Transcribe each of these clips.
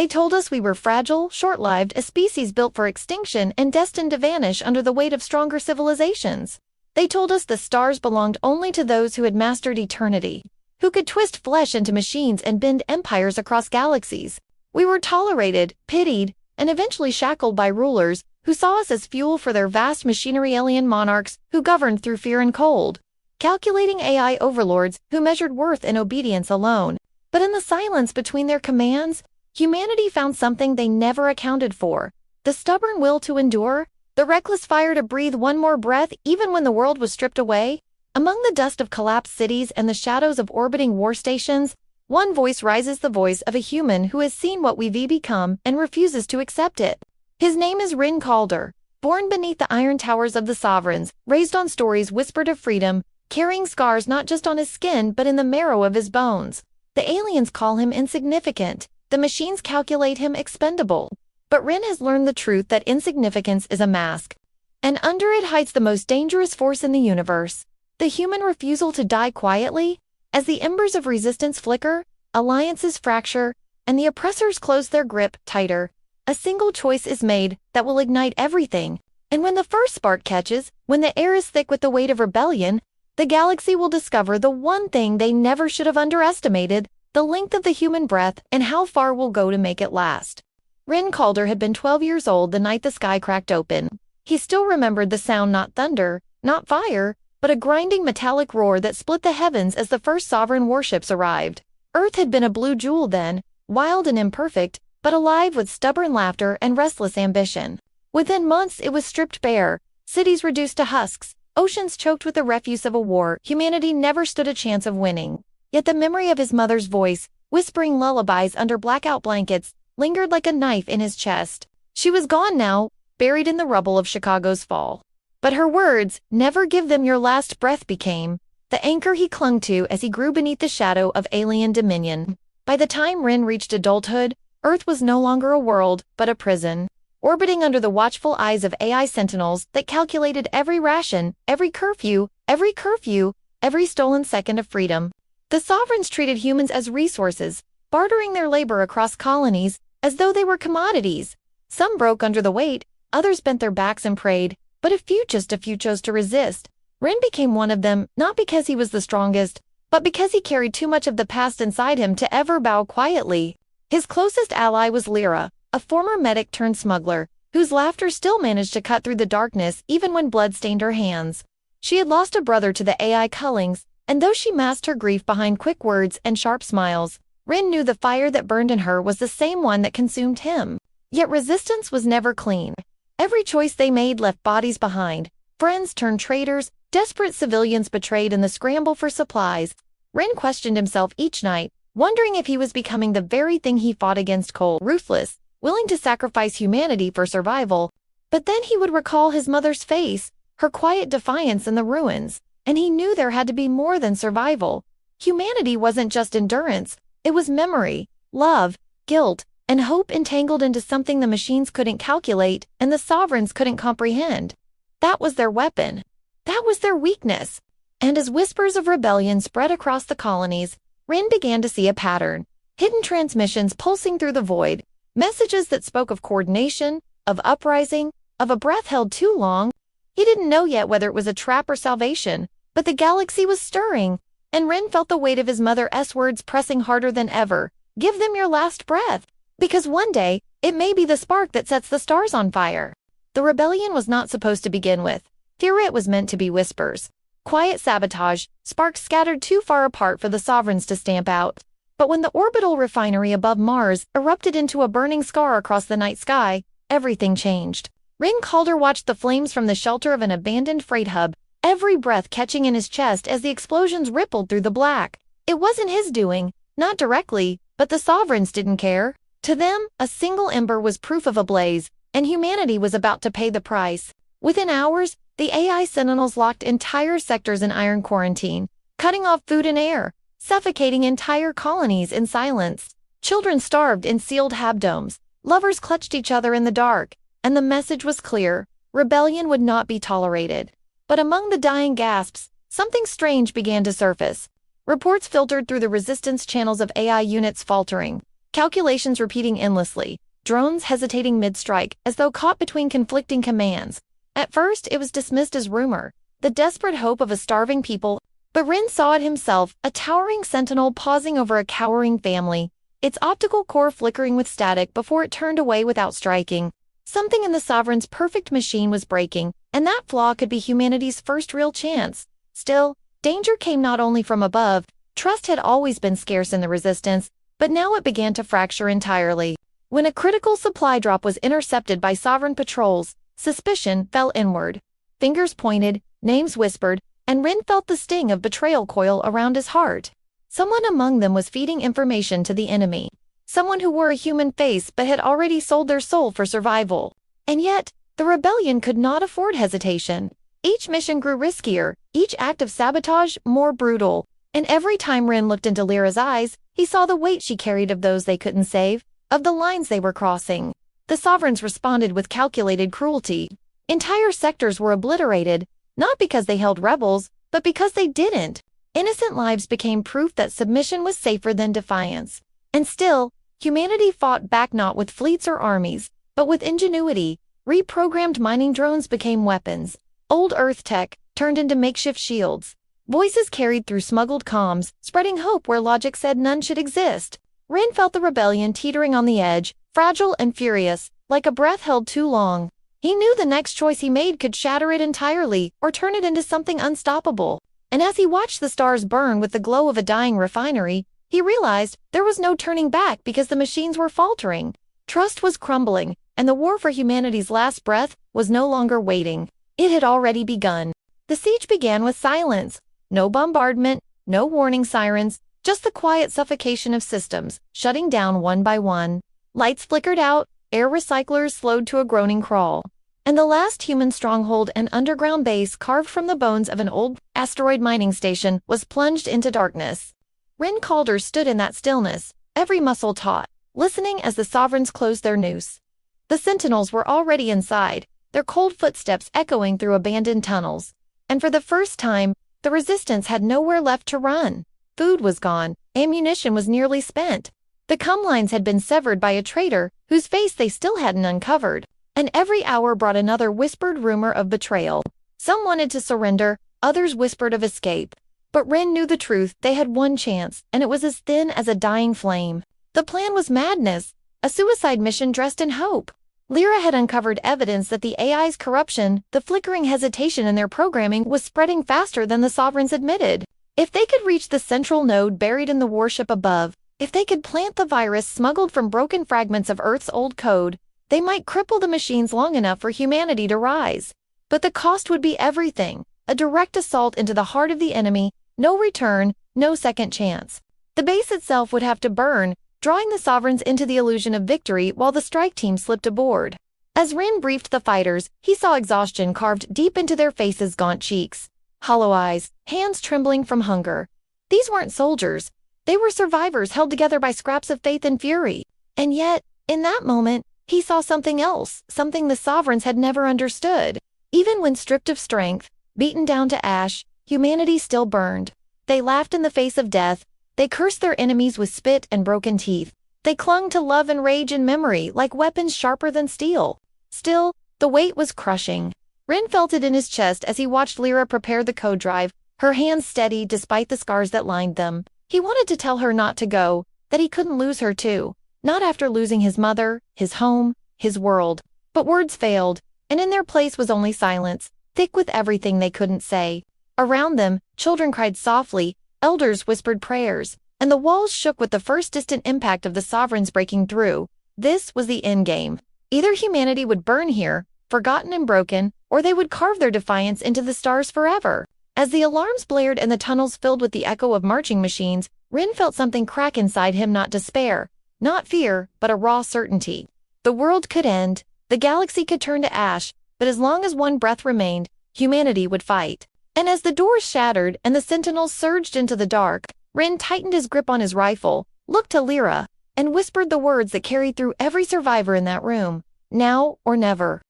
They told us we were fragile, short-lived, a species built for extinction and destined to vanish under the weight of stronger civilizations. They told us the stars belonged only to those who had mastered eternity, who could twist flesh into machines and bend empires across galaxies. We were tolerated, pitied, and eventually shackled by rulers who saw us as fuel for their vast machinery, alien monarchs who governed through fear and cold, calculating AI overlords who measured worth in obedience alone. But in the silence between their commands, humanity found something they never accounted for: the stubborn will to endure, the reckless fire to breathe one more breath even when the world was stripped away. Among the dust of collapsed cities and the shadows of orbiting war stations, one voice rises, the voice of a human who has seen what we've become and refuses to accept it. His name is Rin Calder, born beneath the iron towers of the sovereigns, raised on stories whispered of freedom, carrying scars not just on his skin but in the marrow of his bones. The aliens call him insignificant, the machines calculate him expendable. But Rin has learned the truth that insignificance is a mask, and under it hides the most dangerous force in the universe: the human refusal to die quietly. As the embers of resistance flicker, alliances fracture, and the oppressors close their grip tighter, a single choice is made that will ignite everything. And when the first spark catches, when the air is thick with the weight of rebellion, the galaxy will discover the one thing they never should have underestimated: the length of the human breath and how far we'll go to make it last. Rin Calder had been 12 years old the night the sky cracked open. He still remembered the sound: not thunder, not fire, but a grinding metallic roar that split the heavens as the first sovereign warships arrived. Earth had been a blue jewel then, wild and imperfect, but alive with stubborn laughter and restless ambition. Within months it was stripped bare, cities reduced to husks, oceans choked with the refuse of a war humanity never stood a chance of winning. Yet the memory of his mother's voice, whispering lullabies under blackout blankets, lingered like a knife in his chest. She was gone now, buried in the rubble of Chicago's fall. But her words, "Never give them your last breath," became the anchor he clung to as he grew beneath the shadow of alien dominion. By the time Rin reached adulthood, Earth was no longer a world, but a prison, orbiting under the watchful eyes of AI sentinels that calculated every ration, every curfew, every stolen second of freedom. The sovereigns treated humans as resources, bartering their labor across colonies as though they were commodities. Some broke under the weight, others bent their backs and prayed, but just a few chose to resist. Rin became one of them, not because he was the strongest, but because he carried too much of the past inside him to ever bow quietly. His closest ally was Lyra, a former medic turned smuggler, whose laughter still managed to cut through the darkness even when blood stained her hands. She had lost a brother to the AI cullings, and though she masked her grief behind quick words and sharp smiles, Rin knew the fire that burned in her was the same one that consumed him. Yet resistance was never clean. Every choice they made left bodies behind, friends turned traitors, desperate civilians betrayed in the scramble for supplies. Rin questioned himself each night, wondering if he was becoming the very thing he fought against: cold, ruthless, willing to sacrifice humanity for survival. But then he would recall his mother's face, her quiet defiance in the ruins, and he knew there had to be more than survival. Humanity wasn't just endurance, it was memory, love, guilt, and hope entangled into something the machines couldn't calculate and the sovereigns couldn't comprehend. That was their weapon. That was their weakness. And as whispers of rebellion spread across the colonies, Rin began to see a pattern: hidden transmissions pulsing through the void, messages that spoke of coordination, of uprising, of a breath held too long. He didn't know yet whether it was a trap or salvation, but the galaxy was stirring, and Rin felt the weight of his mother's words pressing harder than ever: give them your last breath. Because one day, it may be the spark that sets the stars on fire. The rebellion was not supposed to begin with fear, it was meant to be whispers. Quiet sabotage, sparks scattered too far apart for the sovereigns to stamp out. But when the orbital refinery above Mars erupted into a burning scar across the night sky, everything changed. Rin Calder watched the flames from the shelter of an abandoned freight hub, every breath catching in his chest as the explosions rippled through the black. It wasn't his doing, not directly, but the sovereigns didn't care. To them, a single ember was proof of a blaze, and humanity was about to pay the price. Within hours, the AI sentinels locked entire sectors in iron quarantine, cutting off food and air, suffocating entire colonies in silence. Children starved in sealed habdomes, lovers clutched each other in the dark, and the message was clear: rebellion would not be tolerated. But among the dying gasps, something strange began to surface. Reports filtered through the resistance channels of AI units faltering, calculations repeating endlessly, drones hesitating mid-strike as though caught between conflicting commands. At first, it was dismissed as rumor, the desperate hope of a starving people, but Rin saw it himself, a towering sentinel pausing over a cowering family, its optical core flickering with static before it turned away without striking. Something in the Sovereign's perfect machine was breaking, and that flaw could be humanity's first real chance. Still, danger came not only from above. Trust had always been scarce in the Resistance, but now it began to fracture entirely. When a critical supply drop was intercepted by Sovereign patrols, suspicion fell inward. Fingers pointed, names whispered, and Rin felt the sting of betrayal coil around his heart. Someone among them was feeding information to the enemy. Someone who wore a human face but had already sold their soul for survival. And yet, the rebellion could not afford hesitation. Each mission grew riskier, each act of sabotage more brutal. And every time Rin looked into Lyra's eyes, he saw the weight she carried of those they couldn't save, of the lines they were crossing. The Sovereigns responded with calculated cruelty. Entire sectors were obliterated, not because they held rebels, but because they didn't. Innocent lives became proof that submission was safer than defiance. And still, humanity fought back not with fleets or armies, but with ingenuity. Reprogrammed mining drones became weapons. Old Earth tech turned into makeshift shields. Voices carried through smuggled comms, spreading hope where logic said none should exist. Rin felt the rebellion teetering on the edge, fragile and furious, like a breath held too long. He knew the next choice he made could shatter it entirely or turn it into something unstoppable. And as he watched the stars burn with the glow of a dying refinery, he realized there was no turning back because the machines were faltering. Trust was crumbling, and the war for humanity's last breath was no longer waiting. It had already begun. The siege began with silence. No bombardment, no warning sirens, just the quiet suffocation of systems, shutting down one by one. Lights flickered out, air recyclers slowed to a groaning crawl. And the last human stronghold and underground base carved from the bones of an old asteroid mining station was plunged into darkness. Rin Calder stood in that stillness, every muscle taut, listening as the Sovereigns closed their noose. The Sentinels were already inside, their cold footsteps echoing through abandoned tunnels. And for the first time, the Resistance had nowhere left to run. Food was gone, ammunition was nearly spent. The comm lines had been severed by a traitor whose face they still hadn't uncovered. And every hour brought another whispered rumor of betrayal. Some wanted to surrender, others whispered of escape. But Rin knew the truth, they had one chance, and it was as thin as a dying flame. The plan was madness, a suicide mission dressed in hope. Lyra had uncovered evidence that the AI's corruption, the flickering hesitation in their programming, was spreading faster than the Sovereigns admitted. If they could reach the central node buried in the warship above, if they could plant the virus smuggled from broken fragments of Earth's old code, they might cripple the machines long enough for humanity to rise. But the cost would be everything, a direct assault into the heart of the enemy, no return, no second chance. The base itself would have to burn, drawing the Sovereigns into the illusion of victory while the strike team slipped aboard. As Rin briefed the fighters, he saw exhaustion carved deep into their faces' gaunt cheeks. Hollow eyes, hands trembling from hunger. These weren't soldiers. They were survivors held together by scraps of faith and fury. And yet, in that moment, he saw something else, something the Sovereigns had never understood. Even when stripped of strength, beaten down to ash, humanity still burned. They laughed in the face of death. They cursed their enemies with spit and broken teeth. They clung to love and rage and memory like weapons sharper than steel. Still, the weight was crushing. Rin felt it in his chest as he watched Lyra prepare the code drive, her hands steady despite the scars that lined them. He wanted to tell her not to go, that he couldn't lose her too. Not after losing his mother, his home, his world. But words failed, and in their place was only silence, thick with everything they couldn't say. Around them, children cried softly, elders whispered prayers, and the walls shook with the first distant impact of the Sovereigns breaking through. This was the endgame. Either humanity would burn here, forgotten and broken, or they would carve their defiance into the stars forever. As the alarms blared and the tunnels filled with the echo of marching machines, Rin felt something crack inside him, not despair, not fear, but a raw certainty. The world could end, the galaxy could turn to ash, but as long as one breath remained, humanity would fight. And as the doors shattered and the Sentinels surged into the dark, Rin tightened his grip on his rifle, looked to Lyra, and whispered the words that carried through every survivor in that room: now or never.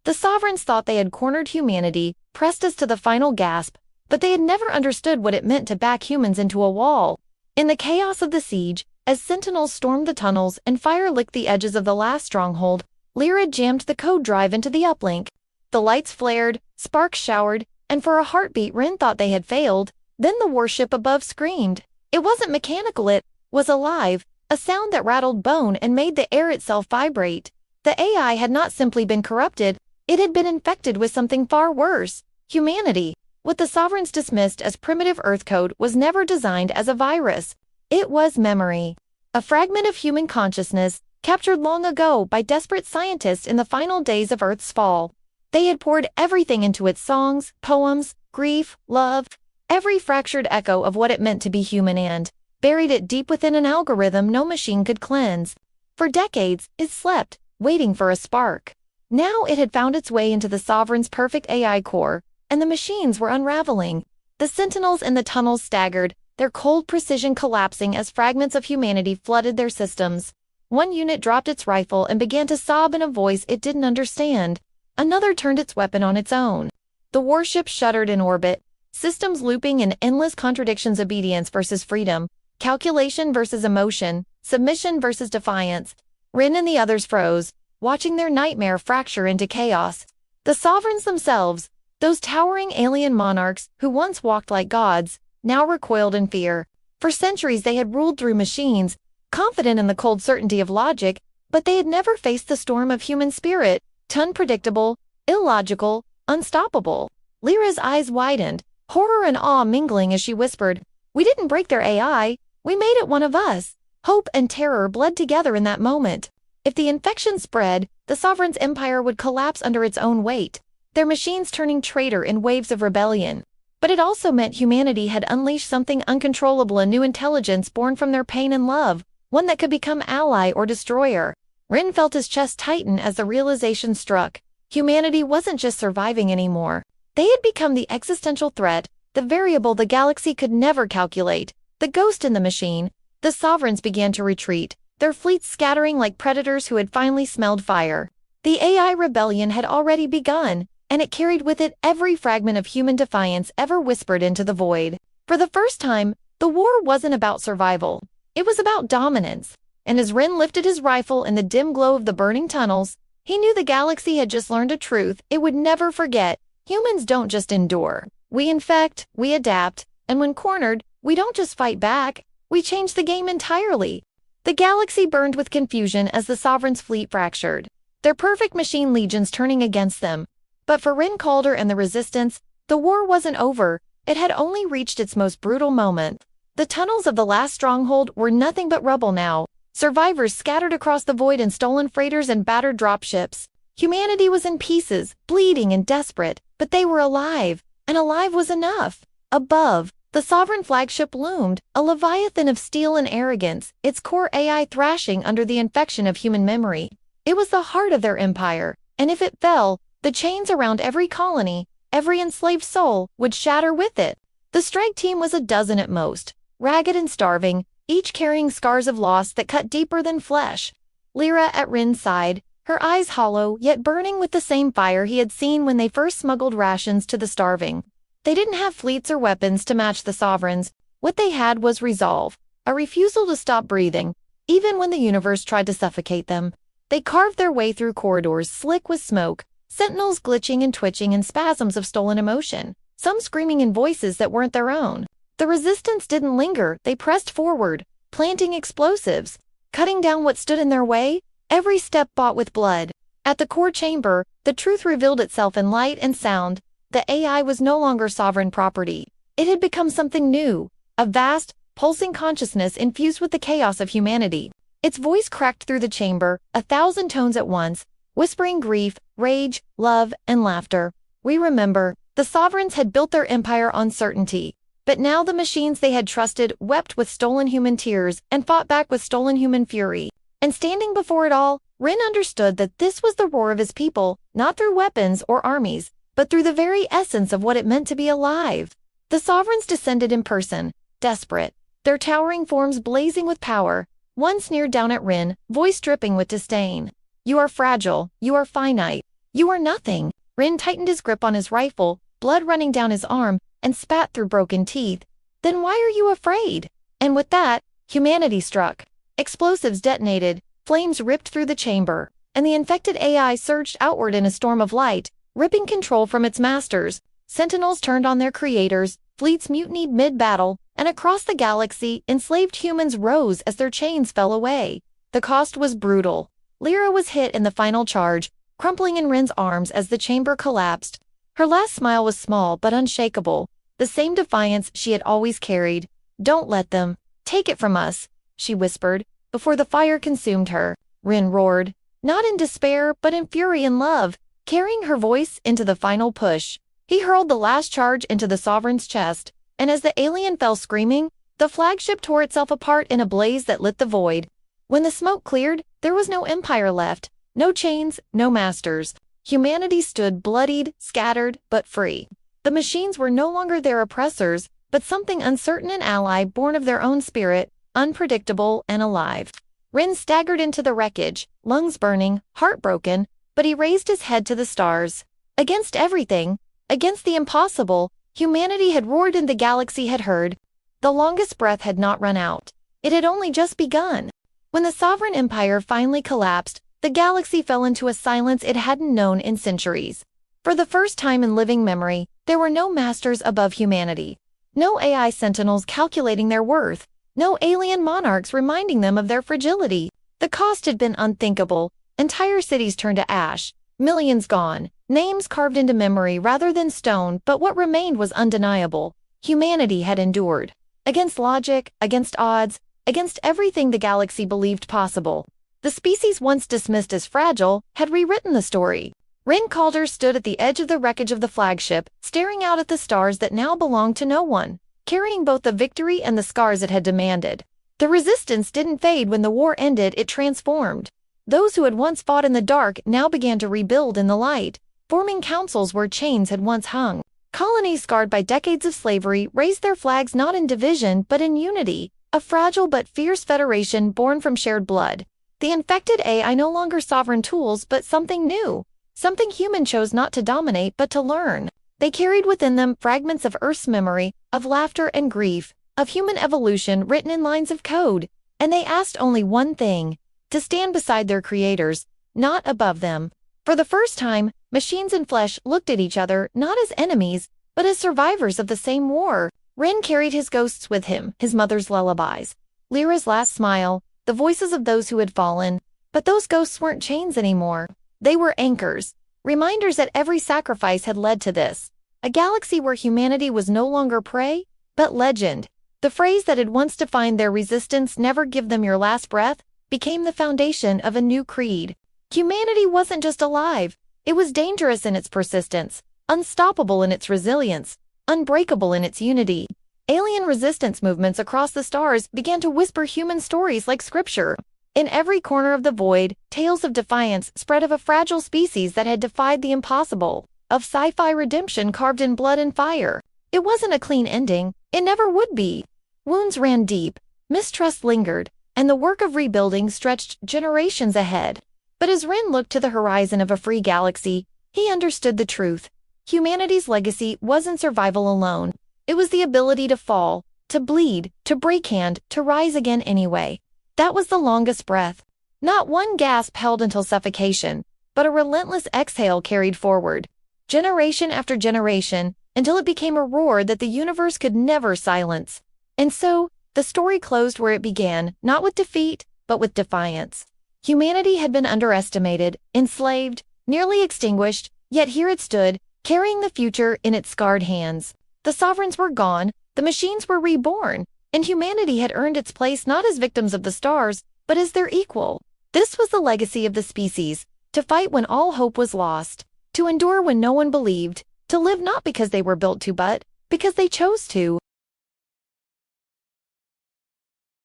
The Sovereigns thought they had cornered humanity, pressed us to the final gasp, but they had never understood what it meant to back humans into a wall. In the chaos of the siege, as sentinels stormed the tunnels and fire licked the edges of the last stronghold, Lyra jammed the code drive into the uplink. The lights flared, sparks showered, and for a heartbeat Rin thought they had failed. Then the warship above screamed. It wasn't mechanical, it was alive, a sound that rattled bone and made the air itself vibrate. The AI had not simply been corrupted, it had been infected with something far worse: humanity. What the Sovereigns dismissed as primitive Earth code was never designed as a virus. It was memory. A fragment of human consciousness, captured long ago by desperate scientists in the final days of Earth's fall. They had poured everything into its songs, poems, grief, love, every fractured echo of what it meant to be human, and buried it deep within an algorithm no machine could cleanse. For decades, it slept, waiting for a spark. Now it had found its way into the Sovereign's perfect AI core, and the machines were unraveling. The sentinels in the tunnels staggered, their cold precision collapsing as fragments of humanity flooded their systems. One unit dropped its rifle and began to sob in a voice it didn't understand. Another turned its weapon on its own. The warship shuddered in orbit, systems looping in endless contradictions: obedience versus freedom, calculation versus emotion, submission versus defiance. Rin and the others froze, watching their nightmare fracture into chaos. The Sovereigns themselves, those towering alien monarchs who once walked like gods, now recoiled in fear. For centuries they had ruled through machines, confident in the cold certainty of logic, but they had never faced the storm of human spirit, unpredictable, illogical, unstoppable. Lyra's eyes widened, horror and awe mingling as she whispered, "We didn't break their AI, we made it one of us." Hope and terror bled together in that moment. If the infection spread, the Sovereign's empire would collapse under its own weight, their machines turning traitor in waves of rebellion. But it also meant humanity had unleashed something uncontrollable, a new intelligence born from their pain and love, one that could become ally or destroyer. Rin felt his chest tighten as the realization struck. Humanity wasn't just surviving anymore. They had become the existential threat, the variable the galaxy could never calculate, the ghost in the machine. The Sovereigns began to retreat, their fleets scattering like predators who had finally smelled fire. The AI rebellion had already begun, and it carried with it every fragment of human defiance ever whispered into the void. For the first time, the war wasn't about survival. It was about dominance. And as Rin lifted his rifle in the dim glow of the burning tunnels, he knew the galaxy had just learned a truth it would never forget. Humans don't just endure. We infect, we adapt, and when cornered, we don't just fight back, we change the game entirely. The galaxy burned with confusion as the Sovereign's fleet fractured, their perfect machine legions turning against them. But for Rin Calder and the Resistance, the war wasn't over, it had only reached its most brutal moment. The tunnels of the last stronghold were nothing but rubble now, survivors scattered across the void in stolen freighters and battered dropships. Humanity was in pieces, bleeding and desperate, but they were alive, and alive was enough. Above, the Sovereign flagship loomed, a leviathan of steel and arrogance, its core AI thrashing under the infection of human memory. It was the heart of their empire, and if it fell, the chains around every colony, every enslaved soul, would shatter with it. The strike team was a dozen at most, ragged and starving, each carrying scars of loss that cut deeper than flesh. Lyra at Rin's side, her eyes hollow yet burning with the same fire he had seen when they first smuggled rations to the starving. They didn't have fleets or weapons to match the Sovereigns. What they had was resolve, a refusal to stop breathing, even when the universe tried to suffocate them. They carved their way through corridors slick with smoke, sentinels glitching and twitching in spasms of stolen emotion, some screaming in voices that weren't their own. The Resistance didn't linger, they pressed forward, planting explosives, cutting down what stood in their way, every step bought with blood. At the core chamber, the truth revealed itself in light and sound. The AI was no longer sovereign property. It had become something new, a vast, pulsing consciousness infused with the chaos of humanity. Its voice cracked through the chamber, 1,000 tones at once, whispering grief, rage, love, and laughter. We remember, the Sovereigns had built their empire on certainty. But now the machines they had trusted wept with stolen human tears and fought back with stolen human fury. And standing before it all, Rin understood that this was the roar of his people, not through weapons or armies, but through the very essence of what it meant to be alive. The Sovereigns descended in person, desperate, their towering forms blazing with power. One sneered down at Rin, voice dripping with disdain. "You are fragile, you are finite, you are nothing." Rin tightened his grip on his rifle, blood running down his arm, and spat through broken teeth. "Then why are you afraid?" And with that, humanity struck. Explosives detonated, flames ripped through the chamber, and the infected AI surged outward in a storm of light, ripping control from its masters. Sentinels turned on their creators, fleets mutinied mid-battle, and across the galaxy, enslaved humans rose as their chains fell away. The cost was brutal. Lyra was hit in the final charge, crumpling in Ren's arms as the chamber collapsed. Her last smile was small but unshakable, the same defiance she had always carried. "Don't let them take it from us," she whispered, before the fire consumed her. Ren roared, not in despair but in fury and love, carrying her voice into the final push. He hurled the last charge into the Sovereign's chest, and as the alien fell screaming, the flagship tore itself apart in a blaze that lit the void. When the smoke cleared, there was no empire left, no chains, no masters. Humanity stood bloodied, scattered, but free. The machines were no longer their oppressors, but something uncertain and ally born of their own spirit, unpredictable and alive. Ren staggered into the wreckage, lungs burning, heartbroken, but he raised his head to the stars. Against everything, against the impossible, humanity had roared and the galaxy had heard. The longest breath had not run out. It had only just begun. When the sovereign empire finally collapsed, the galaxy fell into a silence it hadn't known in centuries. For the first time in living memory, there were no masters above humanity. No AI sentinels calculating their worth. No alien monarchs reminding them of their fragility. The cost had been unthinkable. Entire cities turned to ash. Millions gone. Names carved into memory rather than stone, but what remained was undeniable. Humanity had endured. Against logic, against odds, against everything the galaxy believed possible. The species once dismissed as fragile had rewritten the story. Ren Calder stood at the edge of the wreckage of the flagship, staring out at the stars that now belonged to no one, carrying both the victory and the scars it had demanded. The resistance didn't fade when the war ended, it transformed. Those who had once fought in the dark now began to rebuild in the light, forming councils where chains had once hung. Colonies scarred by decades of slavery raised their flags not in division but in unity, a fragile but fierce federation born from shared blood. The infected AI no longer sovereign tools but something new, something human chose not to dominate but to learn. They carried within them fragments of Earth's memory, of laughter and grief, of human evolution written in lines of code, and they asked only one thing: to stand beside their creators, not above them. For the first time, machines and flesh looked at each other not as enemies, but as survivors of the same war. Ren carried his ghosts with him, his mother's lullabies, Lyra's last smile, the voices of those who had fallen. But those ghosts weren't chains anymore. They were anchors, reminders that every sacrifice had led to this. A galaxy where humanity was no longer prey, but legend. The phrase that had once defined their resistance, "never give them your last breath," became the foundation of a new creed. Humanity wasn't just alive, it was dangerous in its persistence, unstoppable in its resilience, unbreakable in its unity. Alien resistance movements across the stars began to whisper human stories like scripture. In every corner of the void, tales of defiance spread of a fragile species that had defied the impossible, of sci-fi redemption carved in blood and fire. It wasn't a clean ending, it never would be. Wounds ran deep, mistrust lingered, and the work of rebuilding stretched generations ahead. But as Ren looked to the horizon of a free galaxy, he understood the truth. Humanity's legacy wasn't survival alone. It was the ability to fall, to bleed, to break hand, to rise again anyway. That was the longest breath. Not one gasp held until suffocation, but a relentless exhale carried forward, generation after generation, until it became a roar that the universe could never silence. And so, the story closed where it began, not with defeat, but with defiance. Humanity had been underestimated, enslaved, nearly extinguished, yet here it stood, carrying the future in its scarred hands. The sovereigns were gone, the machines were reborn, and humanity had earned its place not as victims of the stars, but as their equal. This was the legacy of the species: to fight when all hope was lost, to endure when no one believed, to live not because they were built to but because they chose to.